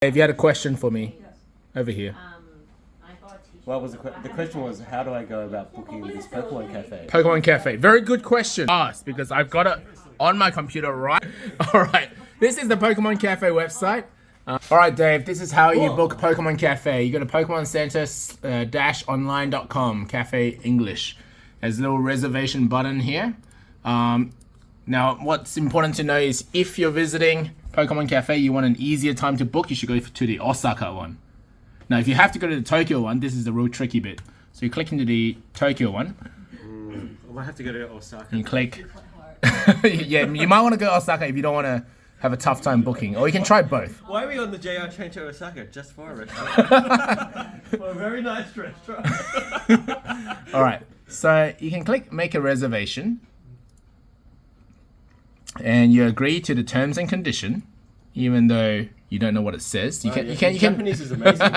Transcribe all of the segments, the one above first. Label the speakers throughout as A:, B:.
A: If you had a question for me, over here.
B: What was the question was, how do I go about booking this Pokemon Cafe?
A: Pokemon Cafe. Very good question. Asked because I've got it on my computer right. All right. This is the Pokemon Cafe website. All right, Dave. This is how you book Pokemon Cafe. You go to PokemonCenter-online.com. Cafe English. There's a little reservation button here. Now, what's important to know is if you're visiting Pokemon Cafe, you want an easier time to book, you should go to the Osaka one. Now, if you have to go to the Tokyo one, this is the real tricky bit. So you click into the Tokyo one.
B: I might have to go to Osaka.
A: And you click. Yeah, you might want to go to Osaka if you don't want to have a tough time booking. Or you can try both.
B: Why are we on the JR train to Osaka? Just for a restaurant. For a very nice restaurant.
A: All right. So you can click make a reservation. And you agree to the terms and condition, even though you don't know what it says. You can
B: Japanese is amazing.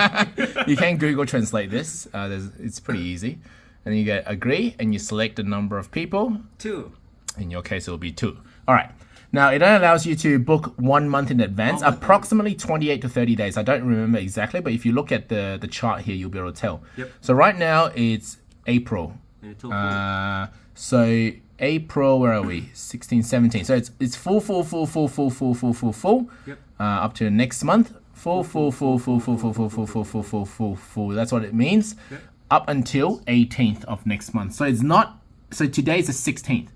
A: You can Google translate this. It's pretty easy. And you get agree, and you select the number of people.
B: 2.
A: In your case, it will be 2. All right. Now, it only allows you to book 1 month in advance, approximately 28 to 30 days. I don't remember exactly, but if you look at the chart here, you'll be able to tell.
B: Yep.
A: So right now, it's April. So April, where are we? 16, 17. So it's full.
B: Yep.
A: Up to next month. Full. That's what it means.
B: Yep.
A: Up until 18th of next month. So it's not. So today's the 16th,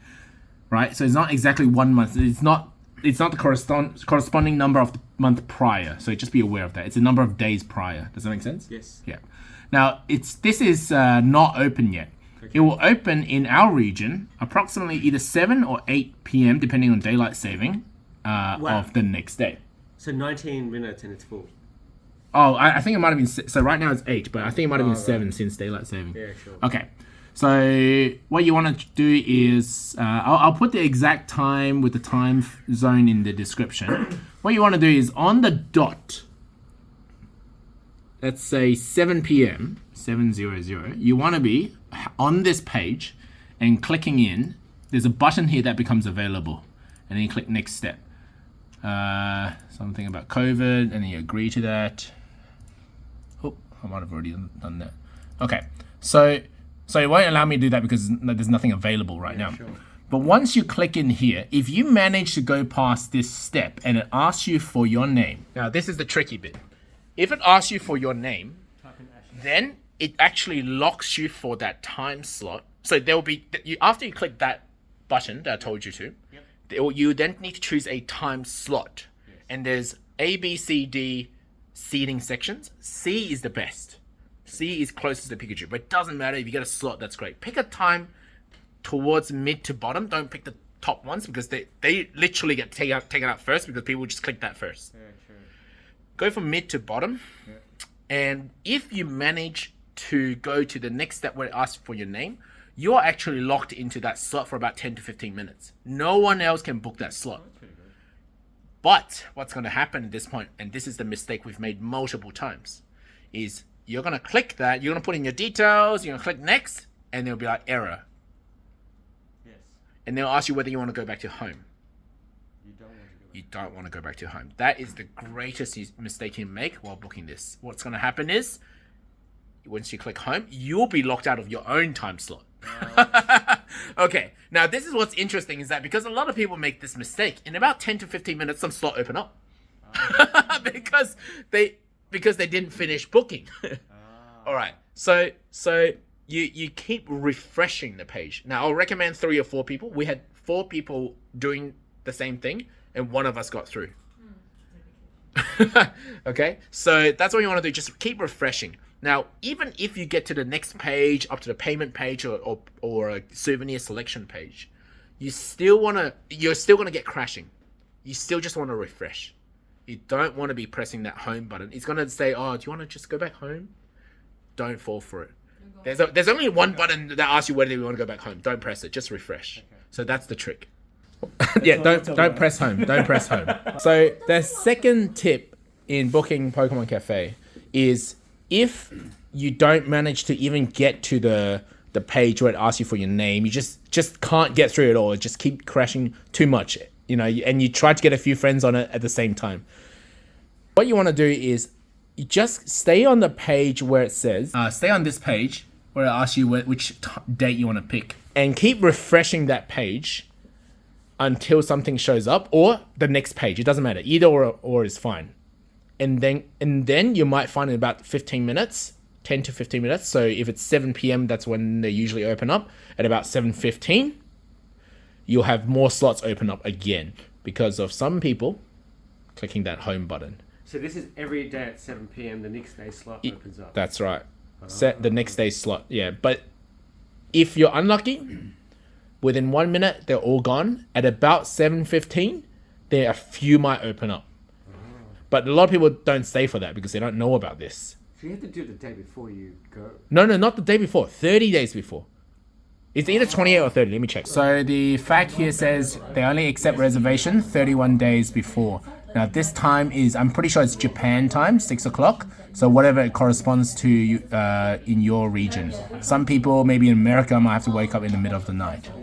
A: right? So it's not exactly 1 month. It's not the corresponding number of the month prior. So just be aware of that. It's a number of days prior. Does that make sense?
B: Yes.
A: Yeah. Now this is not open yet. Okay. It will open in our region approximately either 7 or 8 p.m. depending on daylight saving of the next day.
B: So 19 minutes and it's full.
A: Oh, I think it might have been... So right now it's 8, but I think it might have been 7 since daylight saving.
B: Yeah, sure.
A: Okay. So what you want to do is... I'll put the exact time with the time zone in the description. What you want to do is on the dot, let's say 7 p.m., 7:00, you want to be on this page and clicking in. There's a button here that becomes available. And then you click next step. Something about COVID, and then you agree to that. Oh, I might have already done that. Okay, so it won't allow me to do that because there's nothing available right now.
B: Sure.
A: But once you click in here, if you manage to go past this step and it asks you for your name. Now, this is the tricky bit. If it asks you for your name, then it actually locks you for that time slot. So there will be, after you click that button that I told you to, you then need to choose a time slot. Yes. And there's A, B, C, D seating sections. C is the best. C is closest to Pikachu, but it doesn't matter if you get a slot, that's great. Pick a time towards mid to bottom. Don't pick the top ones because they literally get taken out first because people just click that first. Yeah, true. Go from mid to bottom. Yeah. And if you manage to go to the next step where it asks for your name, you are actually locked into that slot for about 10 to 15 minutes. No one else can book that slot. But what's going to happen at this point, and this is the mistake we've made multiple times, is you're going to click that, you're going to put in your details, you're going to click next, and there'll be like error. Yes. And they'll ask you whether you want to go back to home. You don't want to go back to home. That is the greatest mistake you can make while booking this. What's going to happen is, once you click home, you'll be locked out of your own time slot. Okay, now this is what's interesting is that because a lot of people make this mistake, in about 10 to 15 minutes, some slot open up. because they didn't finish booking. All right, so you keep refreshing the page. Now, I'll recommend 3 or 4 people. We had 4 people doing the same thing, and one of us got through. Okay, so that's what you want to do. Just keep refreshing. Now, even if you get to the next page, up to the payment page or a souvenir selection page, you're still gonna get crashing. You still just want to refresh. You don't want to be pressing that home button. It's gonna say, "Oh, do you want to just go back home?" Don't fall for it. There's only one button that asks you whether you want to go back home. Don't press it. Just refresh. Okay. So that's the trick. Yeah, don't press home. Don't press home. So the second tip in booking Pokemon Cafe is if you don't manage to even get to the page where it asks you for your name, you just can't get through it all. It just keep crashing too much, and you try to get a few friends on it at the same time. What you want to do is you just stay on the page where it says, stay on this page where it asks you which date you want to pick. And keep refreshing that page until something shows up, or the next page. It doesn't matter. Either or is fine. And then you might find in about 15 minutes, 10 to 15 minutes. So if it's 7 p.m., that's when they usually open up. At about 7:15, you'll have more slots open up again because of some people clicking that home button.
C: So this is every day at 7 p.m. The next day slot opens up.
A: That's right. Set the next day slot. Yeah, but if you're unlucky, within 1 minute they're all gone. At about 7:15, a few might open up. But a lot of people don't stay for that because they don't know about this.
C: So you have to do it the day before you go.
A: No, not the day before. 30 days before. It's either 28 or 30. Let me check. So the fact here says they only accept reservation 31 days before. Now this time is, I'm pretty sure it's Japan time, 6 o'clock. So whatever it corresponds to in your region. Some people, maybe in America, might have to wake up in the middle of the night.